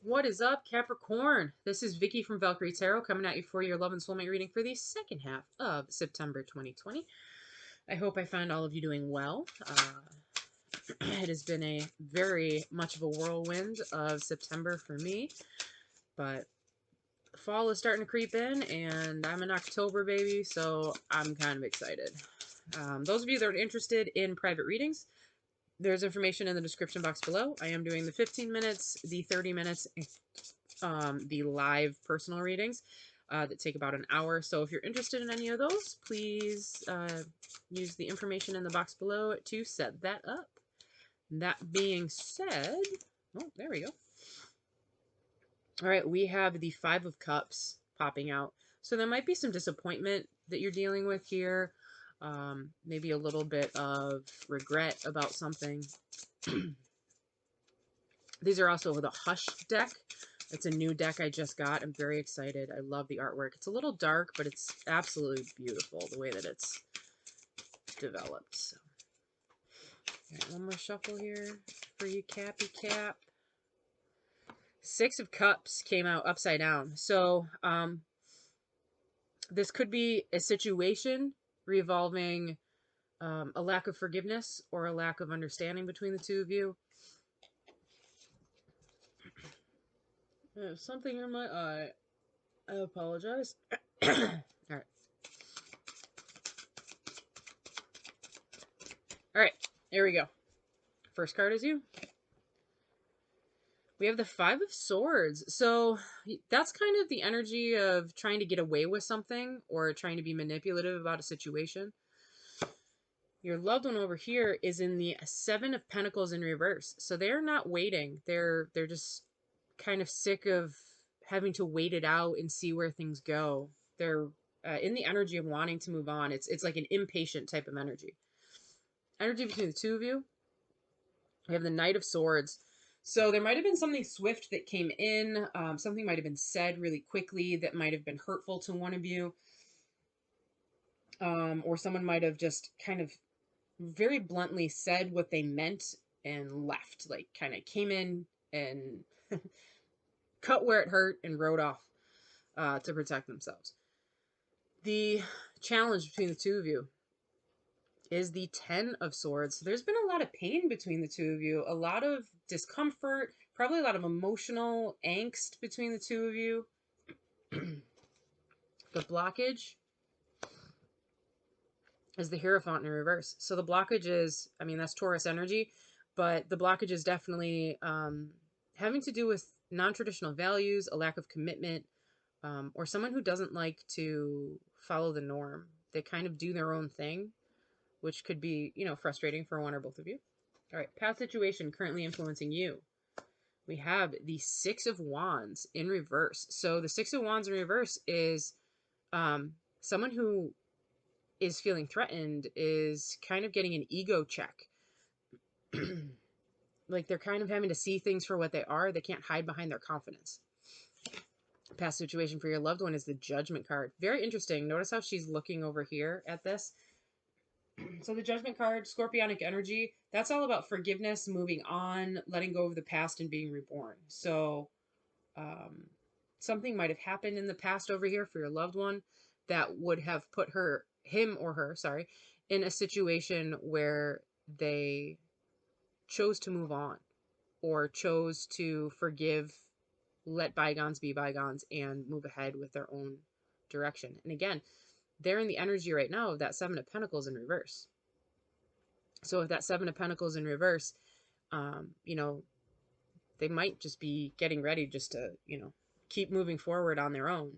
What is up, Capricorn? This is Vicky from Valkyrie Tarot coming at you for your love and soulmate reading for the second half of September 2020. I hope I find all of you doing well. It has been a very much of a whirlwind of September for me, but fall is starting to creep in, and I'm an October baby, so I'm kind of excited. Those of you that are interested in private readings, there's information in the description box below. I am doing the 15 minutes, the 30 minutes, the live personal readings that take about an hour. So if you're interested in any of those, please use the information in the box below to set that up. That being said, oh, there we go. All right, we have the Five of Cups popping out. So there might be some disappointment that you're dealing with here. Maybe a little bit of regret about something. These are also the Hush deck. It's a new deck I just got. I'm very excited. I love the artwork. It's a little dark, but it's absolutely beautiful the way that it's developed. So, all right, one more shuffle here for you, Cappy Cap. Six of Cups came out upside down. So this could be a situation revolving a lack of forgiveness or a lack of understanding between the two of you. There's something in my eye. I apologize. All right. All right, here we go. First card is you. We have the Five of Swords. So that's kind of the energy of trying to get away with something or trying to be manipulative about a situation. Your loved one over here is in the Seven of Pentacles in reverse. So they're not waiting. They're just kind of sick of having to wait it out and see where things go. They're in the energy of wanting to move on. It's like an impatient type of energy. Energy between the two of you. We have the Knight of Swords. So there might have been something swift that came in. Something might have been said really quickly that might have been hurtful to one of you. Or someone might have just kind of very bluntly said what they meant and left. Like kind of came in and cut where it hurt and rode off to protect themselves. The challenge between the two of you is the Ten of Swords. So there's been a lot of pain between the two of you, a lot of discomfort, probably a lot of emotional angst between the two of you. The blockage is the Hierophant in reverse. So the blockage is, I mean, that's Taurus energy, but the blockage is definitely having to do with non-traditional values, a lack of commitment, or someone who doesn't like to follow the norm. They kind of do their own thing, which could be, you know, frustrating for one or both of you. All right, past situation currently influencing you. We have the Six of Wands in reverse. So the Six of Wands in reverse is someone who is feeling threatened, is kind of getting an ego check. Like they're kind of having to see things for what they are. They can't hide behind their confidence. Past situation for your loved one is the Judgment card. Very interesting. Notice how she's looking over here at this. So the Judgment card, Scorpionic energy, that's all about forgiveness, moving on, letting go of the past and being reborn. So something might have happened in the past over here for your loved one that would have put him or her, in a situation where they chose to move on or chose to forgive, let bygones be bygones, and move ahead with their own direction. And again, they're in the energy right now of that Seven of Pentacles in reverse. So if that Seven of Pentacles in reverse, you know, they might just be getting ready just to, you know, keep moving forward on their own.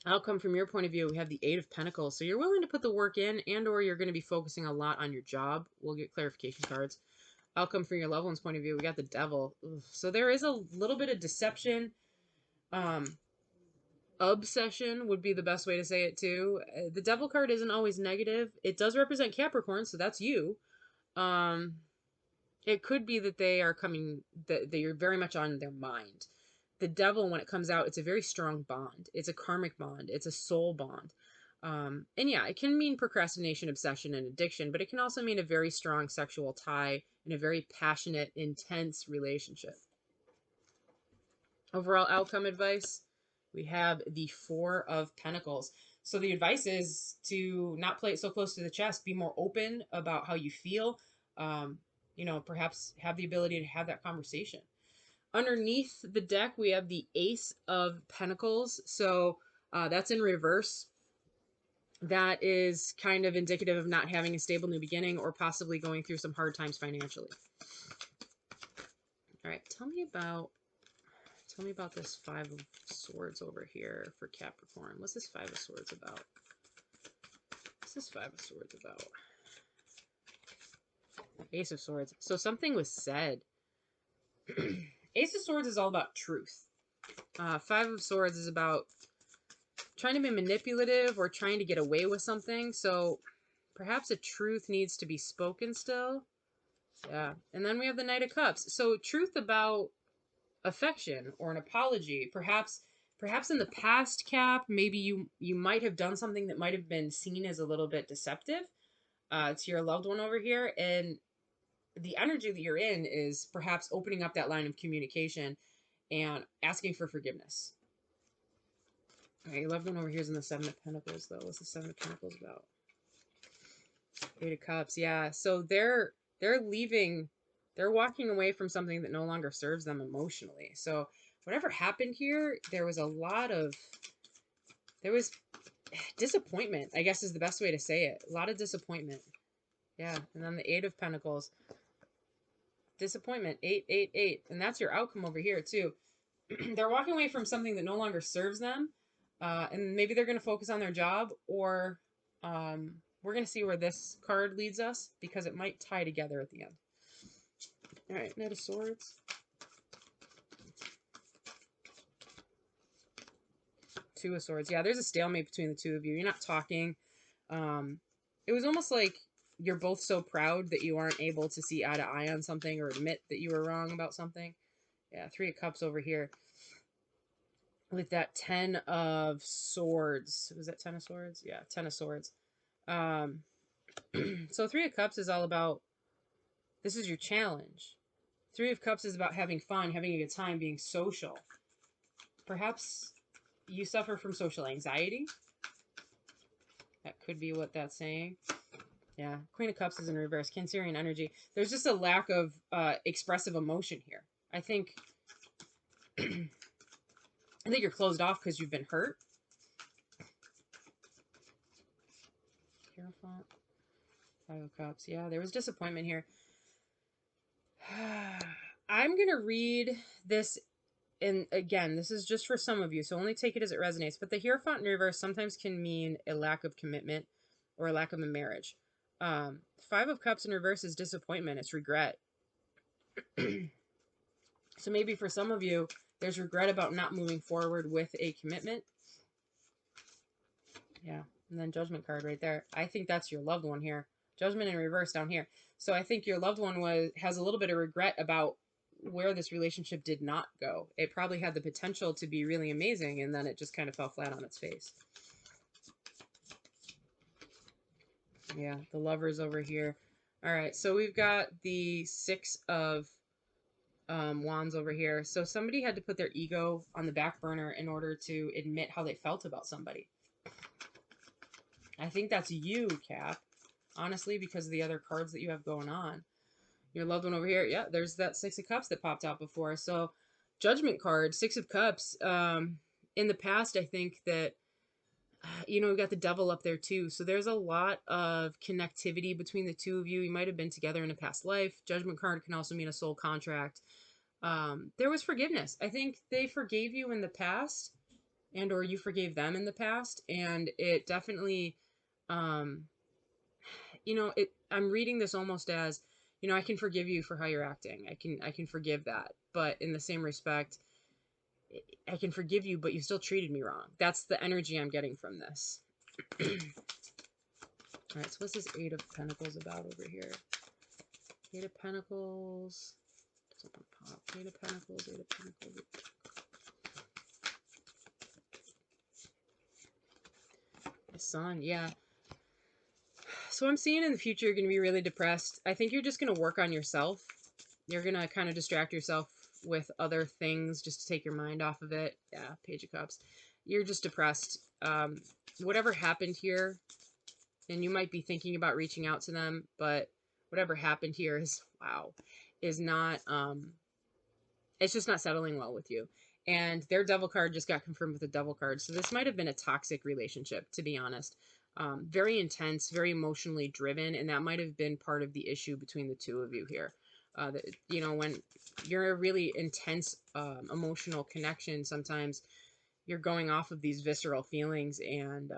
Outcome from your point of view, we have the Eight of Pentacles. So you're willing to put the work in, and or you're going to be focusing a lot on your job. We'll get clarification cards. Outcome from your loved one's point of view, we got the Devil. Ugh. So there is a little bit of deception. Obsession would be the best way to say it too. The Devil card isn't always negative. It does represent Capricorn, so that's you. It could be that they are coming, that you're very much on their mind. The Devil, when it comes out, it's a very strong bond. It's a karmic bond. It's a soul bond. And yeah, it can mean procrastination, obsession, and addiction, but it can also mean a very strong sexual tie and a very passionate, intense relationship. Overall outcome advice, we have the Four of Pentacles. So the advice is to not play it so close to the chest. Be more open about how you feel. Um, you know, perhaps have the ability to have that conversation. Underneath the deck, we have the Ace of Pentacles. So that's in reverse. That is kind of indicative of not having a stable new beginning or possibly going through some hard times financially. All right, tell me about this Five of Swords over here for Capricorn. What's this Five of Swords about? What's this Five of Swords about? Ace of Swords. So something was said. Ace of Swords is all about truth. Five of Swords is about trying to be manipulative or trying to get away with something. So perhaps a truth needs to be spoken still. Yeah. And then we have the Knight of Cups. So truth about affection or an apology. Perhaps in the past, Cap, maybe you might have done something that might have been seen as a little bit deceptive to your loved one over here. And the energy that you're in is perhaps opening up that line of communication and asking for forgiveness. Okay, your loved one over here is in the Seven of Pentacles, though. What's the Seven of Pentacles about? Eight of Cups, yeah. So they're leaving, they're walking away from something that no longer serves them emotionally. So whatever happened here, there was disappointment, I guess is the best way to say it. A lot of disappointment. Yeah, and then the Eight of Pentacles. Disappointment, 888. And that's your outcome over here, too. They're walking away from something that no longer serves them. And maybe they're going to focus on their job, or we're going to see where this card leads us because it might tie together at the end. All right, Knight of Swords. Two of Swords. Yeah, there's a stalemate between the two of you. You're not talking. It was almost like you're both so proud that you aren't able to see eye to eye on something or admit that you were wrong about something. Yeah, Three of Cups over here. With that Ten of Swords. Was that Ten of Swords? Yeah, Ten of Swords. So Three of Cups is all about, this is your challenge. Three of Cups is about having fun, having a good time, being social. Perhaps you suffer from social anxiety. That could be what that's saying. Yeah, Queen of Cups is in reverse. Cancerian energy. There's just a lack of expressive emotion here. I think you're closed off because you've been hurt. Hierophant. Five of Cups. Yeah, there was disappointment here. I'm going to read this, and again, this is just for some of you, so only take it as it resonates. But the Hierophant in reverse sometimes can mean a lack of commitment or a lack of a marriage. Five of Cups in reverse is disappointment. It's regret. So maybe for some of you, there's regret about not moving forward with a commitment. Yeah, and then Judgment card right there. I think that's your loved one here. Judgment in reverse down here. So I think your loved one has a little bit of regret about where this relationship did not go. It probably had the potential to be really amazing, and then it just kind of fell flat on its face. Yeah, the Lovers over here. All right, so we've got the Six of Wands over here. So somebody had to put their ego on the back burner in order to admit how they felt about somebody. I think that's you, Cap. Honestly, because of the other cards that you have going on. Your loved one over here. Yeah, there's that Six of Cups that popped out before. So, Judgment card, Six of Cups. In the past, I think that, you know, we've got the Devil up there too. So there's a lot of connectivity between the two of you. You might have been together in a past life. Judgment card can also mean a soul contract. There was forgiveness. I think they forgave you in the past, and or you forgave them in the past. And it definitely, you know, I'm reading this almost as, you know, I can forgive you for how you're acting. I can forgive that. But in the same respect, I can forgive you, but you still treated me wrong. That's the energy I'm getting from this. All right, so what's this Eight of Pentacles about over here? Eight of Pentacles. Doesn't pop. Eight of Pentacles, Eight of Pentacles. The Sun, yeah. So I'm seeing in the future you're going to be really depressed. I think you're just going to work on yourself. You're going to kind of distract yourself with other things just to take your mind off of it. Yeah, Page of Cups. You're just depressed. Whatever happened here, and you might be thinking about reaching out to them, but whatever happened here is, wow, is not, it's just not settling well with you. And their devil card just got confirmed with a devil card. So this might have been a toxic relationship, to be honest. Very intense, very emotionally driven, and that might have been part of the issue between the two of you here. You know, when you're a really intense emotional connection, sometimes you're going off of these visceral feelings, and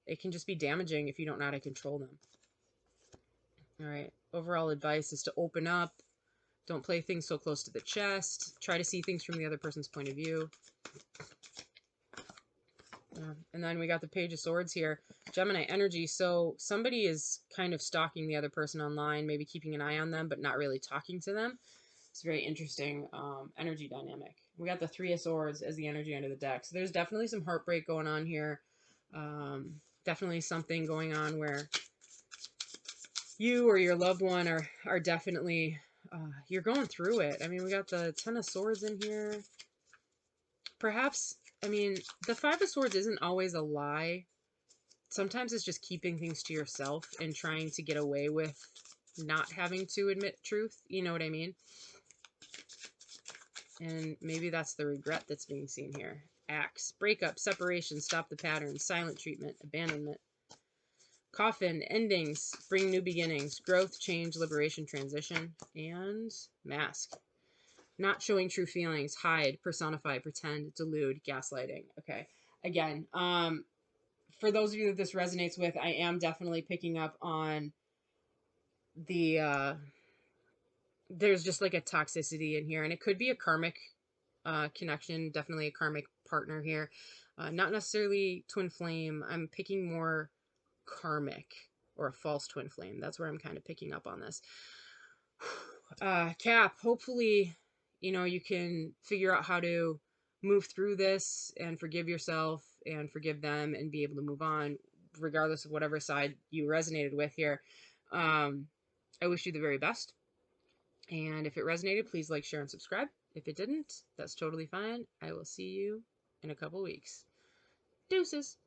it can just be damaging if you don't know how to control them. All right. Overall advice is to open up. Don't play things so close to the chest. Try to see things from the other person's point of view. And then we got the Page of Swords here. Gemini energy. So somebody is kind of stalking the other person online, maybe keeping an eye on them, but not really talking to them. It's a very interesting energy dynamic. We got the Three of Swords as the energy under the deck. So there's definitely some heartbreak going on here. Definitely something going on where you or your loved one are definitely, you're going through it. I mean, we got the Ten of Swords in here. Perhaps, I mean, the Five of Swords isn't always a lie. Sometimes it's just keeping things to yourself and trying to get away with not having to admit truth. You know what I mean? And maybe that's the regret that's being seen here. Axe, breakup, separation, stop the pattern, silent treatment, abandonment. Coffin, endings, bring new beginnings, growth, change, liberation, transition, and Mask. Not showing true feelings, hide, personify, pretend, delude, gaslighting. Okay. Again, for those of you that this resonates with, I am definitely picking up on the, there's just like a toxicity in here, and it could be a karmic connection, definitely a karmic partner here. Not necessarily twin flame. I'm picking more karmic or a false twin flame. That's where I'm kind of picking up on this. Cap, hopefully, you know, you can figure out how to move through this and forgive yourself and forgive them and be able to move on regardless of whatever side you resonated with here. I wish you the very best. And if it resonated, please like, share, and subscribe. If it didn't, that's totally fine. I will see you in a couple weeks. Deuces.